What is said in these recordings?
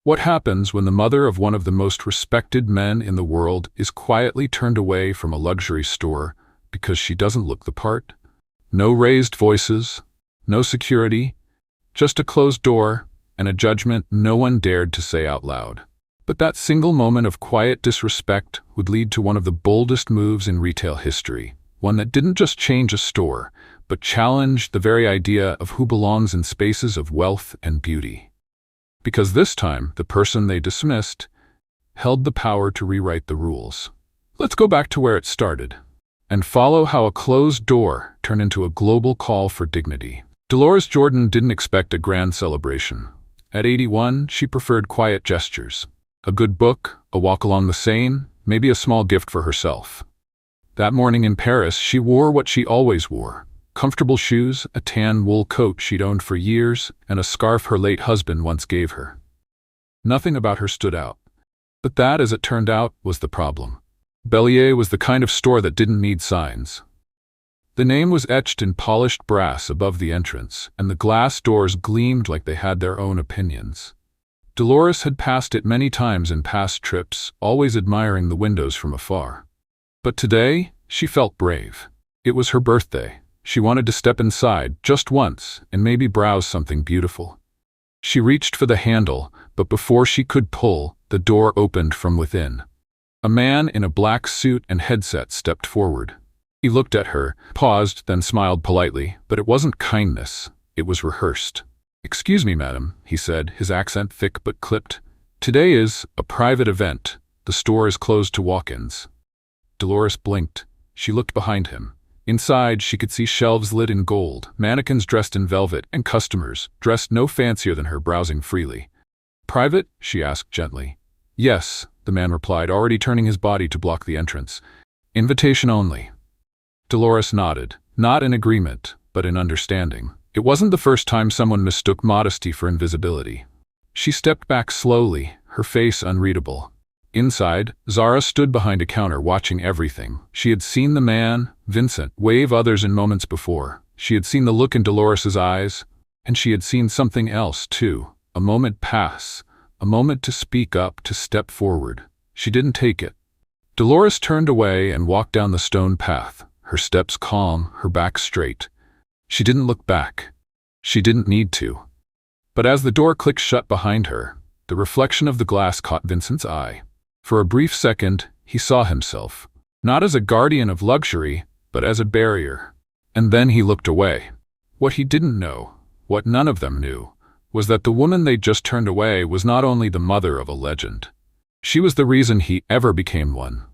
What happens when the mother of one of the most respected men in the world is quietly turned away from a luxury store because she doesn't look the part? No raised voices, no security, just a closed door and a judgment no one dared to say out loud. But that single moment of quiet disrespect would lead to one of the boldest moves in retail history, one that didn't just change a store, but challenged the very idea of who belongs in spaces of wealth and beauty. Because this time, the person they dismissed held the power to rewrite the rules. Let's go back to where it started and follow how a closed door turned into a global call for dignity. Dolores Jordan didn't expect a grand celebration. At 81, she preferred quiet gestures. A good book, a walk along the Seine, maybe a small gift for herself. That morning in Paris, she wore what she always wore. Comfortable shoes, a tan wool coat she'd owned for years, and a scarf her late husband once gave her. Nothing about her stood out. But that, as it turned out, was the problem. Bellier was the kind of store that didn't need signs. The name was etched in polished brass above the entrance, and the glass doors gleamed like they had their own opinions. Dolores had passed it many times in past trips, always admiring the windows from afar. But today, she felt brave. It was her birthday. She wanted to step inside, just once, and maybe browse something beautiful. She reached for the handle, but before she could pull, the door opened from within. A man in a black suit and headset stepped forward. He looked at her, paused, then smiled politely, but it wasn't kindness. It was rehearsed. "Excuse me, madam," he said, his accent thick but clipped. "Today is a private event. The store is closed to walk-ins." Dolores blinked. She looked behind him. Inside, she could see shelves lit in gold, mannequins dressed in velvet, and customers, dressed no fancier than her, browsing freely. "Private?" she asked gently. "Yes," the man replied, already turning his body to block the entrance. "Invitation only." Dolores nodded, not in agreement, but in understanding. It wasn't the first time someone mistook modesty for invisibility. She stepped back slowly, her face unreadable. Inside, Zara stood behind a counter watching everything. She had seen the man, Vincent, wave others in moments before. She had seen the look in Dolores's eyes, and she had seen something else too. A moment pass, a moment to speak up, to step forward. She didn't take it. Dolores turned away and walked down the stone path, her steps calm, her back straight. She didn't look back. She didn't need to. But as the door clicked shut behind her, the reflection of the glass caught Vincent's eye. For a brief second, he saw himself, not as a guardian of luxury, but as a barrier. And then he looked away. What he didn't know, what none of them knew, was that the woman they'd just turned away was not only the mother of a legend. She was the reason he ever became one.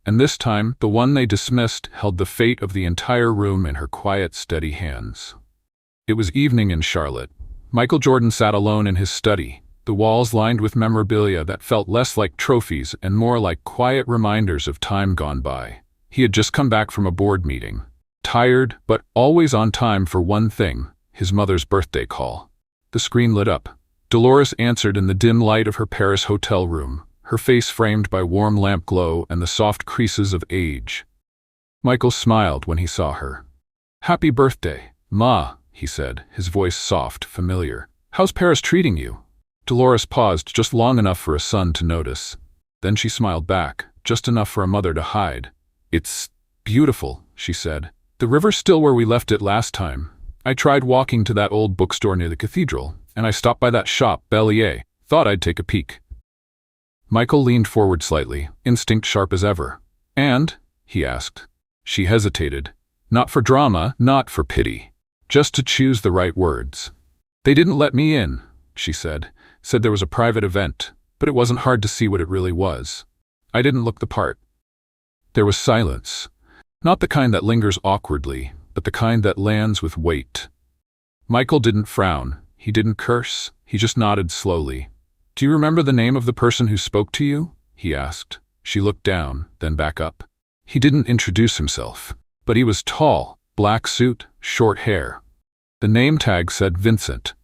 And this time, the one they dismissed held the fate of the entire room in her quiet, steady hands. It was evening in Charlotte. Michael Jordan sat alone in his study, the walls lined with memorabilia that felt less like trophies and more like quiet reminders of time gone by. He had just come back from a board meeting, tired but always on time for one thing, his mother's birthday call. The screen lit up. Dolores answered in the dim light of her Paris hotel room, her face framed by warm lamp glow and the soft creases of age. Michael smiled when he saw her. "Happy birthday, Ma," he said, his voice soft, familiar. "How's Paris treating you?" Dolores paused just long enough for a son to notice. Then she smiled back, just enough for a mother to hide. "It's beautiful," she said. "The river's still where we left it last time. I tried walking to that old bookstore near the cathedral, and I stopped by that shop, Bellier. Thought I'd take a peek." Michael leaned forward slightly, instinct sharp as ever. "And?" he asked. She hesitated. Not for drama, not for pity. Just to choose the right words. "They didn't let me in," she said. Said there was a private event, but it wasn't hard to see what it really was. I didn't look the part. There was silence. Not the kind that lingers awkwardly, but the kind that lands with weight. Michael didn't frown. He didn't curse. He just nodded slowly. "Do you remember the name of the person who spoke to you?" he asked. She looked down, then back up. He didn't introduce himself, but he was tall, black suit, short hair. The name tag said Vincent.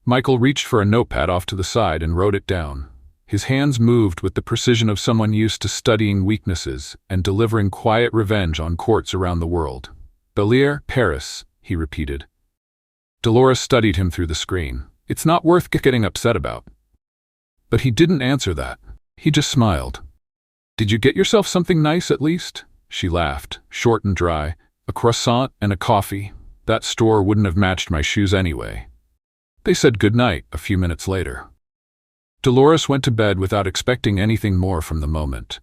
Michael reached for a notepad off to the side and wrote it down. His hands moved with the precision of someone used to studying weaknesses and delivering quiet revenge on courts around the world. "Bellier, Paris," he repeated. Dolores studied him through the screen. "It's not worth getting upset about." But he didn't answer that. He just smiled. "Did you get yourself something nice at least?" She laughed, short and dry. "A croissant and a coffee. That store wouldn't have matched my shoes anyway." They said goodnight a few minutes later. Dolores went to bed without expecting anything more from the moment.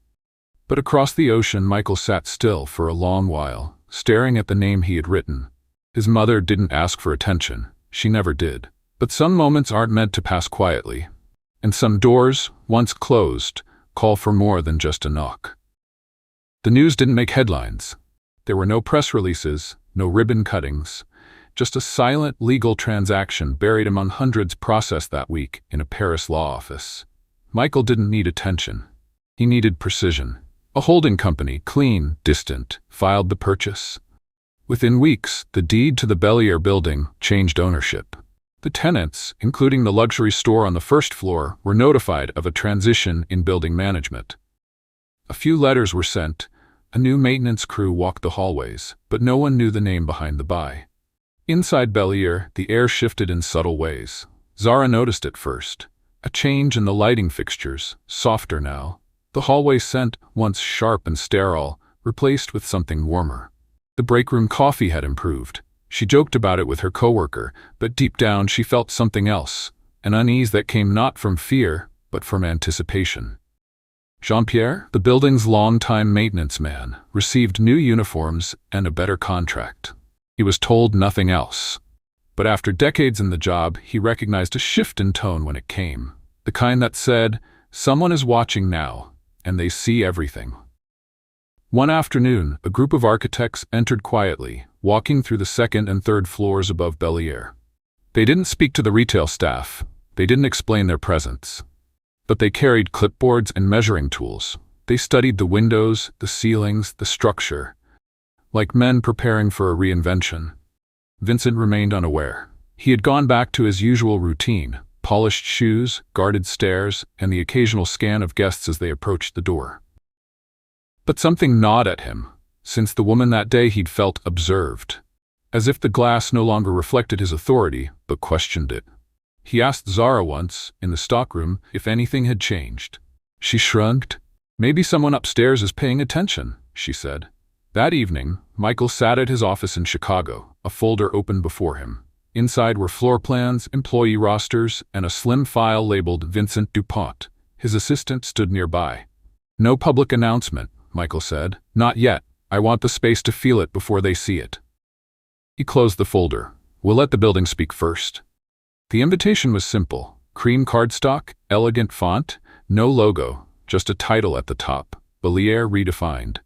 But across the ocean, Michael sat still for a long while, staring at the name he had written. His mother didn't ask for attention. She never did. But some moments aren't meant to pass quietly. And some doors, once closed, call for more than just a knock. The news didn't make headlines. There were no press releases, no ribbon cuttings, just a silent legal transaction buried among hundreds processed that week in a Paris law office. Michael didn't need attention. He needed precision. A holding company, clean, distant, filed the purchase. Within weeks, the deed to the Bellier building changed ownership. The tenants, including the luxury store on the first floor, were notified of a transition in building management. A few letters were sent. A new maintenance crew walked the hallways, but no one knew the name behind the buy. Inside Bellier, the air shifted in subtle ways. Zara noticed it first. A change in the lighting fixtures, softer now. The hallway scent, once sharp and sterile, replaced with something warmer. The break-room coffee had improved. She joked about it with her coworker, but deep down she felt something else, an unease that came not from fear, but from anticipation. Jean-Pierre, the building's longtime maintenance man, received new uniforms and a better contract. He was told nothing else. But after decades in the job, he recognized a shift in tone when it came. The kind that said, "Someone is watching now, and they see everything." One afternoon, a group of architects entered quietly, walking through the second and third floors above Bellier. They didn't speak to the retail staff. They didn't explain their presence. But they carried clipboards and measuring tools. They studied the windows, the ceilings, the structure. Like men preparing for a reinvention. Vincent remained unaware. He had gone back to his usual routine, polished shoes, guarded stairs, and the occasional scan of guests as they approached the door. But something gnawed at him. Since the woman that day he'd felt observed. As if the glass no longer reflected his authority, but questioned it. He asked Zara once, in the stockroom, if anything had changed. She shrugged. "Maybe someone upstairs is paying attention," she said. That evening, Michael sat at his office in Chicago, a folder open before him. Inside were floor plans, employee rosters, and a slim file labeled Vincent Dupont. His assistant stood nearby. "No public announcement," Michael said. "Not yet. I want the space to feel it before they see it." He closed the folder. "We'll let the building speak first." The invitation was simple. Cream cardstock, elegant font, no logo, just a title at the top. Bellier Redefined.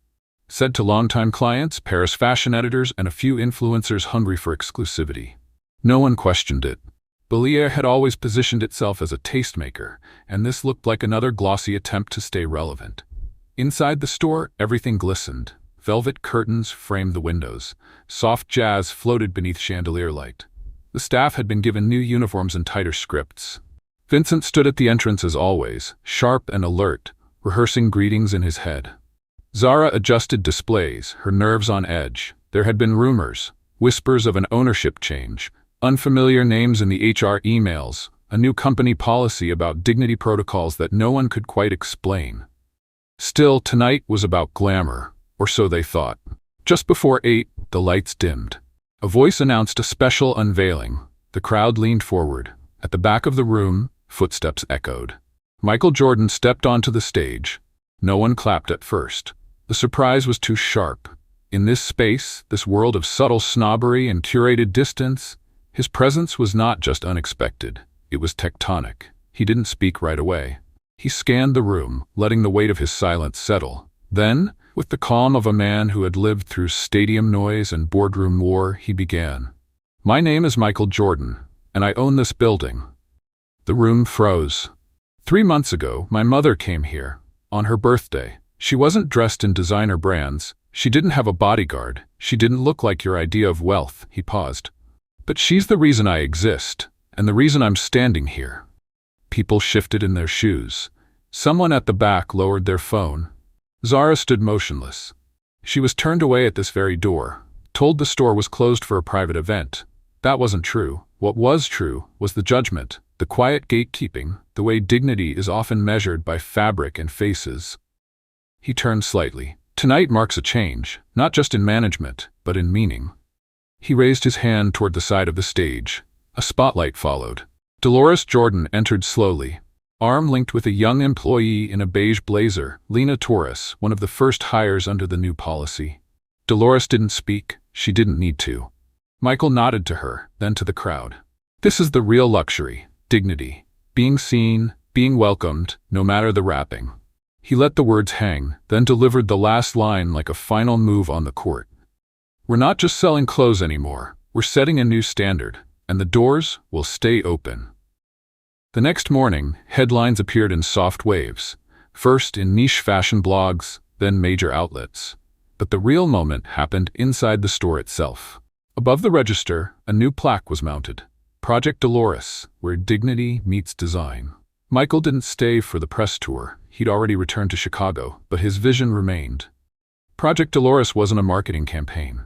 Said to longtime clients, Paris fashion editors, and a few influencers hungry for exclusivity. No one questioned it. Bellier had always positioned itself as a tastemaker, and this looked like another glossy attempt to stay relevant. Inside the store, everything glistened. Velvet curtains framed the windows. Soft jazz floated beneath chandelier light. The staff had been given new uniforms and tighter scripts. Vincent stood at the entrance as always, sharp and alert, rehearsing greetings in his head. Zara adjusted displays, her nerves on edge. There had been rumors, whispers of an ownership change, unfamiliar names in the HR emails, a new company policy about dignity protocols that no one could quite explain. Still, tonight was about glamour, or so they thought. Just before 8, the lights dimmed. A voice announced a special unveiling. The crowd leaned forward. At the back of the room, footsteps echoed. Michael Jordan stepped onto the stage. No one clapped at first. The surprise was too sharp. In this space, this world of subtle snobbery and curated distance, his presence was not just unexpected. It was tectonic. He didn't speak right away. He scanned the room, letting the weight of his silence settle. Then, with the calm of a man who had lived through stadium noise and boardroom war, he began. "My name is Michael Jordan, and I own this building." The room froze. 3 months ago, my mother came here, on her birthday. She wasn't dressed in designer brands. She didn't have a bodyguard. She didn't look like your idea of wealth. He paused. "But she's the reason I exist, and the reason I'm standing here." People shifted in their shoes. Someone at the back lowered their phone. Zara stood motionless. She was turned away at this very door, told the store was closed for a private event. That wasn't true. What was true was the judgment, the quiet gatekeeping, the way dignity is often measured by fabric and faces. He turned slightly. Tonight marks a change, not just in management, but in meaning. He raised his hand toward the side of the stage. A spotlight followed. Dolores Jordan entered slowly, arm linked with a young employee in a beige blazer, Lena Torres, one of the first hires under the new policy. Dolores didn't speak. She didn't need to. Michael nodded to her, then to the crowd. This is the real luxury, dignity. Being seen, being welcomed, no matter the wrapping. He let the words hang, then delivered the last line like a final move on the court. We're not just selling clothes anymore. We're setting a new standard, and the doors will stay open. The next morning, headlines appeared in soft waves, first in niche fashion blogs, then major outlets. But the real moment happened inside the store itself. Above the register, a new plaque was mounted. Project Dolores, where dignity meets design. Michael didn't stay for the press tour. He'd already returned to Chicago, but his vision remained. Project Dolores wasn't a marketing campaign.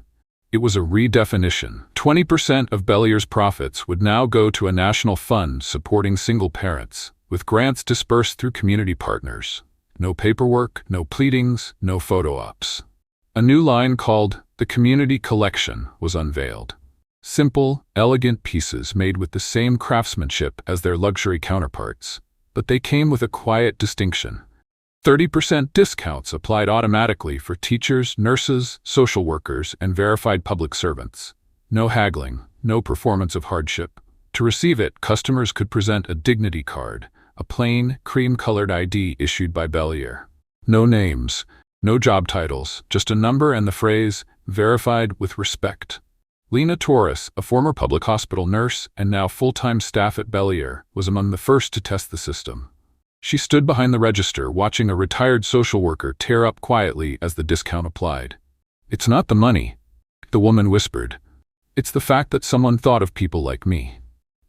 It was a redefinition. 20% of Bellaire's profits would now go to a national fund supporting single parents, with grants dispersed through community partners. No paperwork, no pleadings, no photo ops. A new line called The Community Collection was unveiled. Simple, elegant pieces made with the same craftsmanship as their luxury counterparts. But they came with a quiet distinction. 30% discounts applied automatically for teachers, nurses, social workers, and verified public servants. No haggling, no performance of hardship. To receive it, customers could present a dignity card, a plain, cream-colored ID issued by Bellaire. No names, no job titles, just a number and the phrase, verified with respect. Lena Torres, a former public hospital nurse and now full-time staff at Bellaire, was among the first to test the system. She stood behind the register watching a retired social worker tear up quietly as the discount applied. It's not the money, the woman whispered. It's the fact that someone thought of people like me.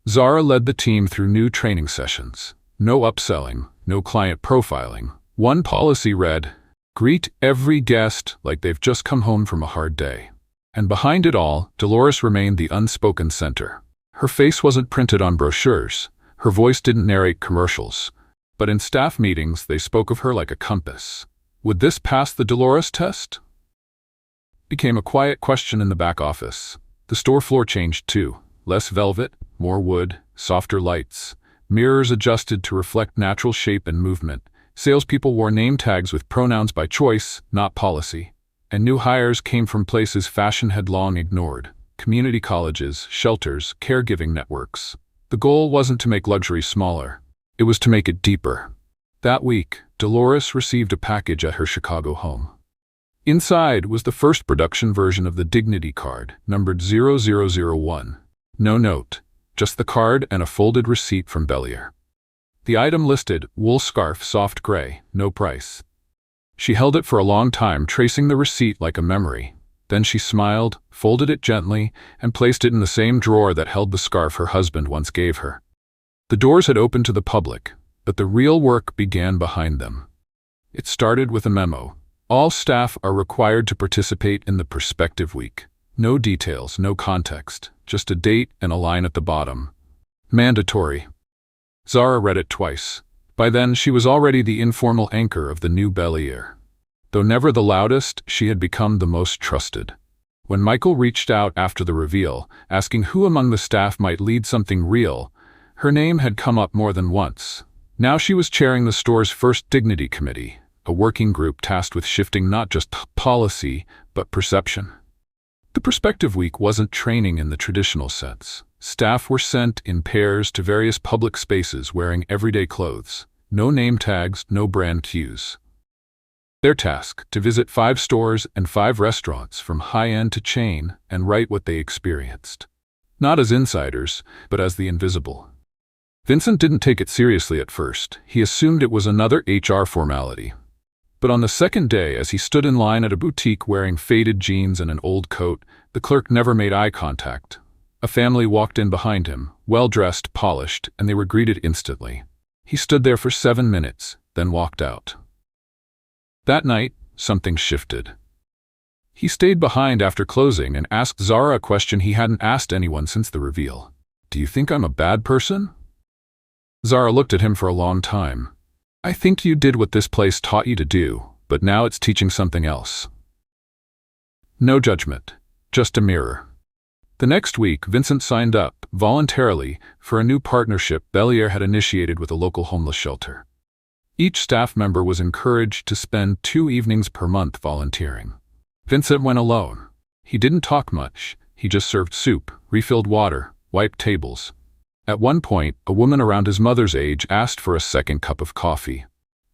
Zara led the team through new training sessions. No upselling, no client profiling. One policy read, greet every guest like they've just come home from a hard day. And behind it all, Dolores remained the unspoken center. Her face wasn't printed on brochures. Her voice didn't narrate commercials. But in staff meetings, they spoke of her like a compass. Would this pass the Dolores test? Became a quiet question in the back office. The store floor changed too. Less velvet, more wood, softer lights. Mirrors adjusted to reflect natural shape and movement. Salespeople wore name tags with pronouns by choice, not policy. And new hires came from places fashion had long ignored. Community colleges, shelters, caregiving networks. The goal wasn't to make luxury smaller. It was to make it deeper. That week, Dolores received a package at her Chicago home. Inside was the first production version of the Dignity card, numbered 0001. No note, just the card and a folded receipt from Bellaire. The item listed, wool scarf, soft gray, no price. She held it for a long time, tracing the receipt like a memory. Then she smiled, folded it gently, and placed it in the same drawer that held the scarf her husband once gave her. The doors had opened to the public, but the real work began behind them. It started with a memo. All staff are required to participate in the Perspective Week. No details, no context, just a date and a line at the bottom. Mandatory. Zara read it twice. By then, she was already the informal anchor of the new Bellaire. Though never the loudest, she had become the most trusted. When Michael reached out after the reveal, asking who among the staff might lead something real, her name had come up more than once. Now she was chairing the store's first Dignity Committee, a working group tasked with shifting not just policy, but perception. The Perspective Week wasn't training in the traditional sense. Staff were sent in pairs to various public spaces wearing everyday clothes. No name tags, no brand cues. Their task, to visit 5 stores and 5 restaurants from high-end to chain and write what they experienced. Not as insiders, but as the invisible. Vincent didn't take it seriously at first. He assumed it was another HR formality. But on the second day, as he stood in line at a boutique wearing faded jeans and an old coat, the clerk never made eye contact. A family walked in behind him, well-dressed, polished, and they were greeted instantly. He stood there for 7 minutes, then walked out. That night, something shifted. He stayed behind after closing and asked Zara a question he hadn't asked anyone since the reveal. "Do you think I'm a bad person?" Zara looked at him for a long time. "I think you did what this place taught you to do, but now it's teaching something else." No judgment, just a mirror. The next week, Vincent signed up, voluntarily, for a new partnership Bellier had initiated with a local homeless shelter. Each staff member was encouraged to spend 2 evenings per month volunteering. Vincent went alone. He didn't talk much. He just served soup, refilled water, wiped tables. At one point, a woman around his mother's age asked for a second cup of coffee.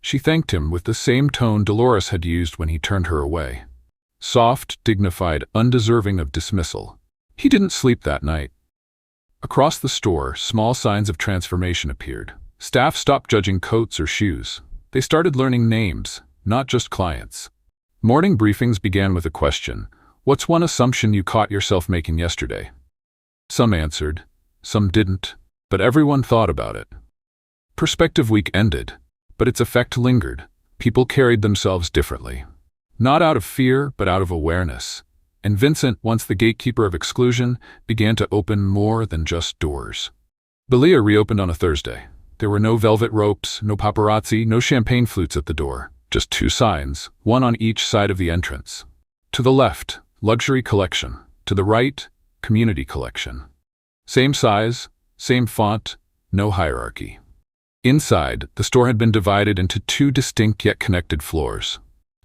She thanked him with the same tone Dolores had used when he turned her away. Soft, dignified, undeserving of dismissal. He didn't sleep that night. Across the store, small signs of transformation appeared. Staff stopped judging coats or shoes. They started learning names, not just clients. Morning briefings began with a question. "What's one assumption you caught yourself making yesterday?" Some answered, some didn't, but everyone thought about it. Perspective week ended, but its effect lingered. People carried themselves differently. Not out of fear, but out of awareness. And Vincent, once the gatekeeper of exclusion, began to open more than just doors. Bellier reopened on a Thursday. There were no velvet ropes, no paparazzi, no champagne flutes at the door. Just 2 signs, one on each side of the entrance. To the left, luxury collection. To the right, community collection. Same size, same font, no hierarchy. Inside, the store had been divided into 2 distinct yet connected floors.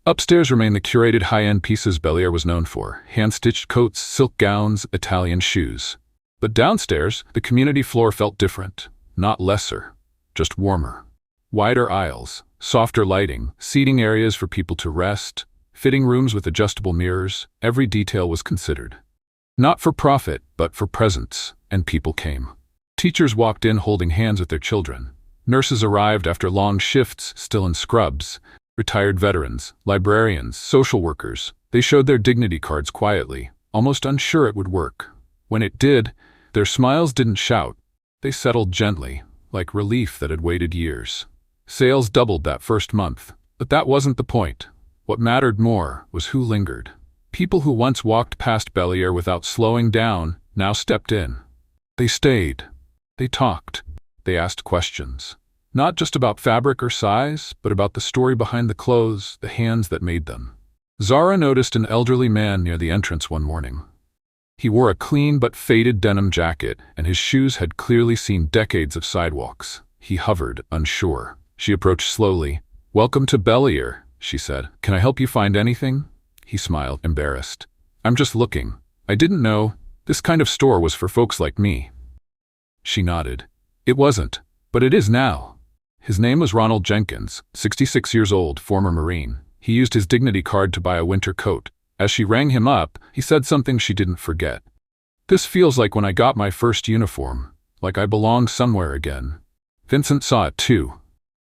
Upstairs remained the curated high-end pieces Bellier was known for: hand-stitched coats, silk gowns, Italian shoes. But downstairs, the community floor felt different, not lesser, just warmer. Wider aisles, softer lighting, seating areas for people to rest, fitting rooms with adjustable mirrors. Every detail was considered. Not for profit, but for presence, and people came. Teachers walked in holding hands with their children. Nurses arrived after long shifts, still in scrubs. Retired veterans, librarians, social workers. They showed their dignity cards quietly, almost unsure it would work. When it did, their smiles didn't shout. They settled gently, like relief that had waited years. Sales doubled that first month, but that wasn't the point. What mattered more was who lingered. People who once walked past Bellier without slowing down now stepped in. They stayed. They talked. They asked questions. Not just about fabric or size, but about the story behind the clothes, the hands that made them. Zara noticed an elderly man near the entrance one morning. He wore a clean but faded denim jacket, and his shoes had clearly seen decades of sidewalks. He hovered, unsure. She approached slowly. "Welcome to Bellier," she said. "Can I help you find anything?" He smiled, embarrassed. "I'm just looking. I didn't know this kind of store was for folks like me." She nodded. "It wasn't, but it is now." His name was Ronald Jenkins, 66 years old, former Marine. He used his dignity card to buy a winter coat. As she rang him up, he said something she didn't forget. "This feels like when I got my first uniform, like I belong somewhere again." Vincent saw it too.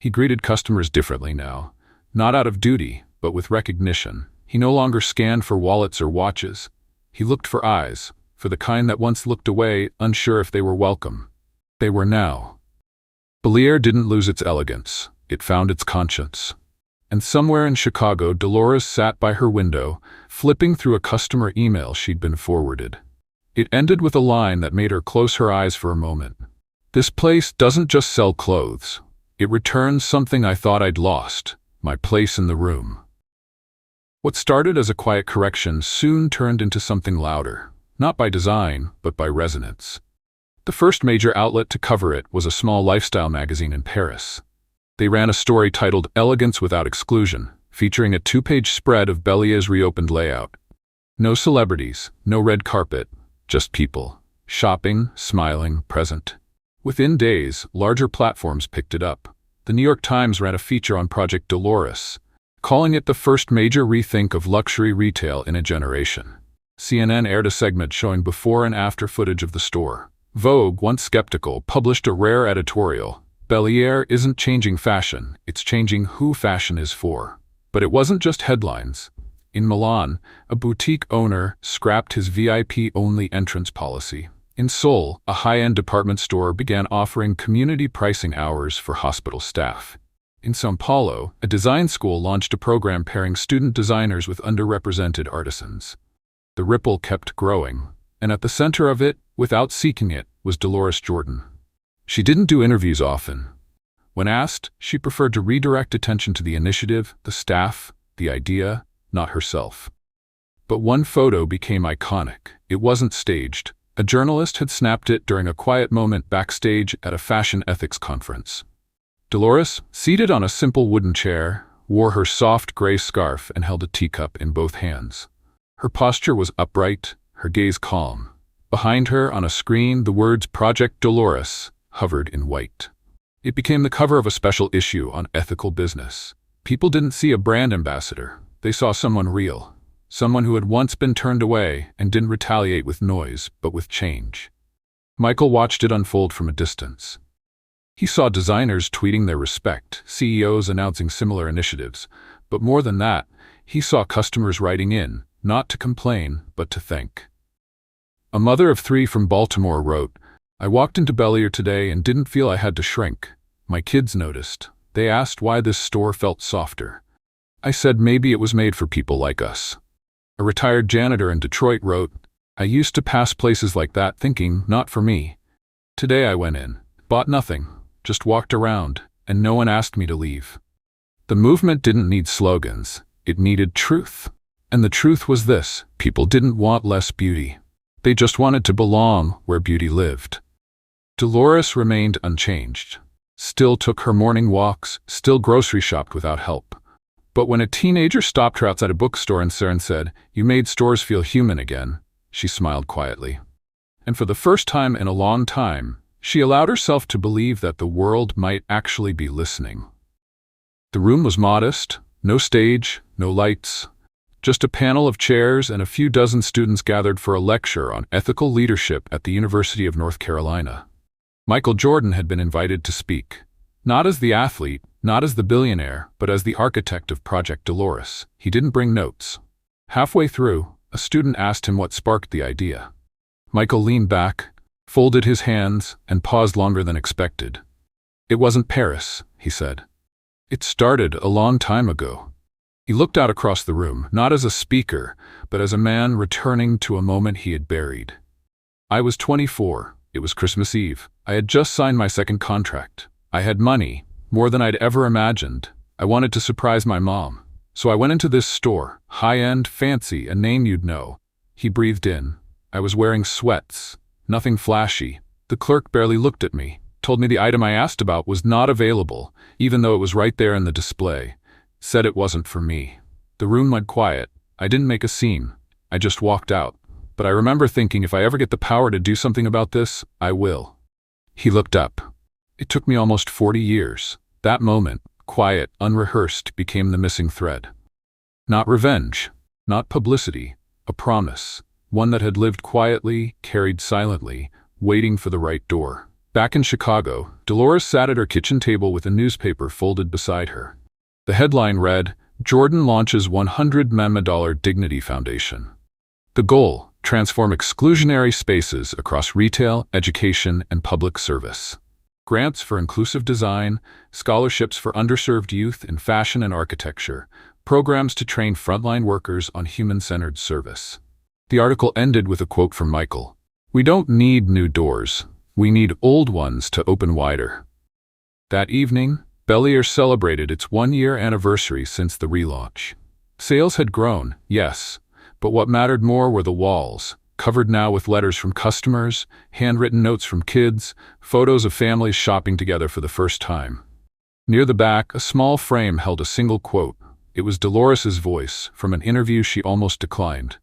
He greeted customers differently now, not out of duty, but with recognition. He no longer scanned for wallets or watches. He looked for eyes, for the kind that once looked away, unsure if they were welcome. They were now. Bellier didn't lose its elegance. It found its conscience. And somewhere in Chicago, Dolores sat by her window, flipping through a customer email she'd been forwarded. It ended with a line that made her close her eyes for a moment. "This place doesn't just sell clothes. It returns something I thought I'd lost, my place in the room." What started as a quiet correction soon turned into something louder, not by design, but by resonance. The first major outlet to cover it was a small lifestyle magazine in Paris. They ran a story titled "Elegance Without Exclusion," featuring a 2-page spread of Bellier's reopened layout. No celebrities, no red carpet, just people, shopping, smiling, present. Within days, larger platforms picked it up. The New York Times ran a feature on Project Dolores, calling it the first major rethink of luxury retail in a generation. CNN aired a segment showing before and after footage of the store. Vogue, once skeptical, published a rare editorial. "Bellier isn't changing fashion, it's changing who fashion is for." But it wasn't just headlines. In Milan, a boutique owner scrapped his VIP-only entrance policy. In Seoul, a high-end department store began offering community pricing hours for hospital staff. In São Paulo, a design school launched a program pairing student designers with underrepresented artisans. The ripple kept growing, and at the center of it, without seeking it, was Dolores Jordan. She didn't do interviews often. When asked, she preferred to redirect attention to the initiative, the staff, the idea, not herself. But one photo became iconic. It wasn't staged. A journalist had snapped it during a quiet moment backstage at a fashion ethics conference. Dolores, seated on a simple wooden chair, wore her soft gray scarf and held a teacup in both hands. Her posture was upright, her gaze calm. Behind her, on a screen, the words Project Dolores hovered in white. It became the cover of a special issue on ethical business. People didn't see a brand ambassador. They saw someone real. Someone who had once been turned away and didn't retaliate with noise, but with change. Michael watched it unfold from a distance. He saw designers tweeting their respect, CEOs announcing similar initiatives, but more than that, he saw customers writing in, not to complain, but to thank. A mother of 3 from Baltimore wrote, "I walked into Bellier today and didn't feel I had to shrink. My kids noticed. They asked why this store felt softer. I said maybe it was made for people like us." A retired janitor in Detroit wrote, "I used to pass places like that thinking, not for me. Today I went in, bought nothing, just walked around, and no one asked me to leave." The movement didn't need slogans, it needed truth. And the truth was this: people didn't want less beauty. They just wanted to belong where beauty lived. Dolores remained unchanged. Still took her morning walks, still grocery shopped without help. But when a teenager stopped her outside a bookstore and said, "You made stores feel human again," she smiled quietly. And for the first time in a long time, she allowed herself to believe that the world might actually be listening. The room was modest, no stage, no lights, just a panel of chairs and a few dozen students gathered for a lecture on ethical leadership at the University of North Carolina. Michael Jordan had been invited to speak, not as the athlete, not as the billionaire, but as the architect of Project Dolores. He didn't bring notes. Halfway through, a student asked him what sparked the idea. Michael leaned back, folded his hands, and paused longer than expected. "It wasn't Paris," he said. "It started a long time ago." He looked out across the room, not as a speaker, but as a man returning to a moment he had buried. "I was 24. It was Christmas Eve. I had just signed my second contract. I had money, more than I'd ever imagined. I wanted to surprise my mom. So I went into this store, high-end, fancy, a name you'd know." He breathed in. "I was wearing sweats. Nothing flashy. The clerk barely looked at me, told me the item I asked about was not available, even though it was right there in the display. Said it wasn't for me." The room went quiet. I didn't make a scene. I just walked out. But I remember thinking, if I ever get the power to do something about this, I will. He looked up. "It took me almost 40 years. That moment, quiet, unrehearsed, became the missing thread. Not revenge, not publicity, a promise, one that had lived quietly, carried silently, waiting for the right door." Back in Chicago, Dolores sat at her kitchen table with a newspaper folded beside her. The headline read, "Jordan launches $100 million Dignity Foundation." The goal: transform exclusionary spaces across retail, education, and public service. Grants for inclusive design, scholarships for underserved youth in fashion and architecture, programs to train frontline workers on human-centered service. The article ended with a quote from Michael. "We don't need new doors. We need old ones to open wider." That evening, Bellier celebrated its 1-year anniversary since the relaunch. Sales had grown, yes, but what mattered more were the walls, covered now with letters from customers, handwritten notes from kids, photos of families shopping together for the first time. Near the back, a small frame held a single quote. It was Dolores's voice, from an interview she almost declined.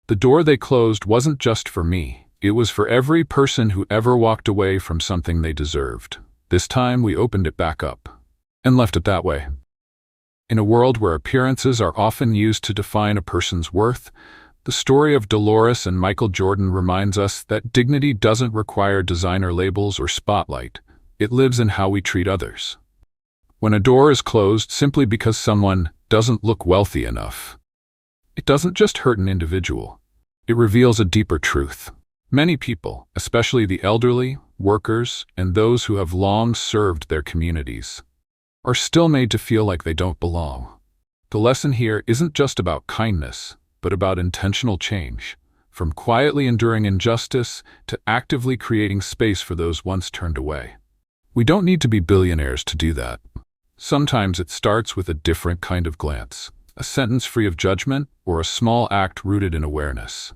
"The door they closed wasn't just for me. It was for every person who ever walked away from something they deserved. This time we opened it back up." And left it that way. In a world where appearances are often used to define a person's worth, the story of Dolores and Michael Jordan reminds us that dignity doesn't require designer labels or spotlight. It lives in how we treat others. When a door is closed simply because someone doesn't look wealthy enough, it doesn't just hurt an individual. It reveals a deeper truth. Many people, especially the elderly, workers, and those who have long served their communities, are still made to feel like they don't belong. The lesson here isn't just about kindness, but about intentional change, from quietly enduring injustice to actively creating space for those once turned away. We don't need to be billionaires to do that. Sometimes it starts with a different kind of glance, a sentence free of judgment, or a small act rooted in awareness.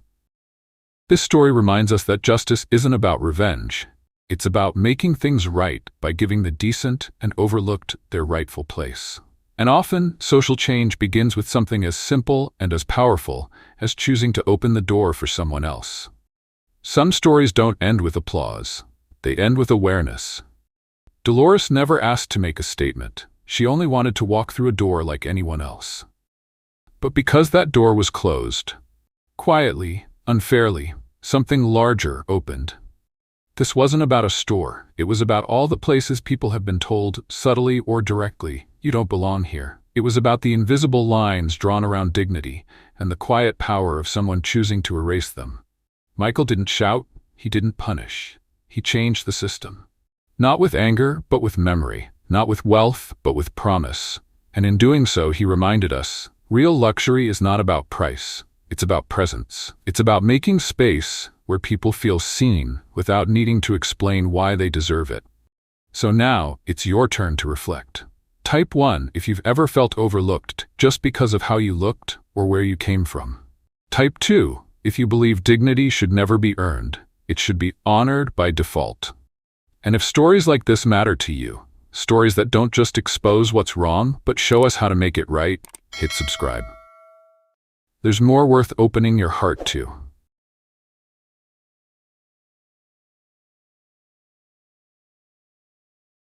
This story reminds us that justice isn't about revenge. It's about making things right by giving the decent and overlooked their rightful place. And often, social change begins with something as simple and as powerful as choosing to open the door for someone else. Some stories don't end with applause. They end with awareness. Dolores never asked to make a statement. She only wanted to walk through a door like anyone else. But because that door was closed, quietly, unfairly, something larger opened. This wasn't about a store. It was about all the places people have been told, subtly or directly, you don't belong here. It was about the invisible lines drawn around dignity and the quiet power of someone choosing to erase them. Michael didn't shout. He didn't punish. He changed the system. Not with anger, but with memory. Not with wealth, but with promise. And in doing so, he reminded us, real luxury is not about price. It's about presence. It's about making space where people feel seen without needing to explain why they deserve it. So now, it's your turn to reflect. Type 1 if you've ever felt overlooked just because of how you looked or where you came from. Type 2 if you believe dignity should never be earned. It should be honored by default. And if stories like this matter to you, stories that don't just expose what's wrong but show us how to make it right, hit subscribe. There's more worth opening your heart to.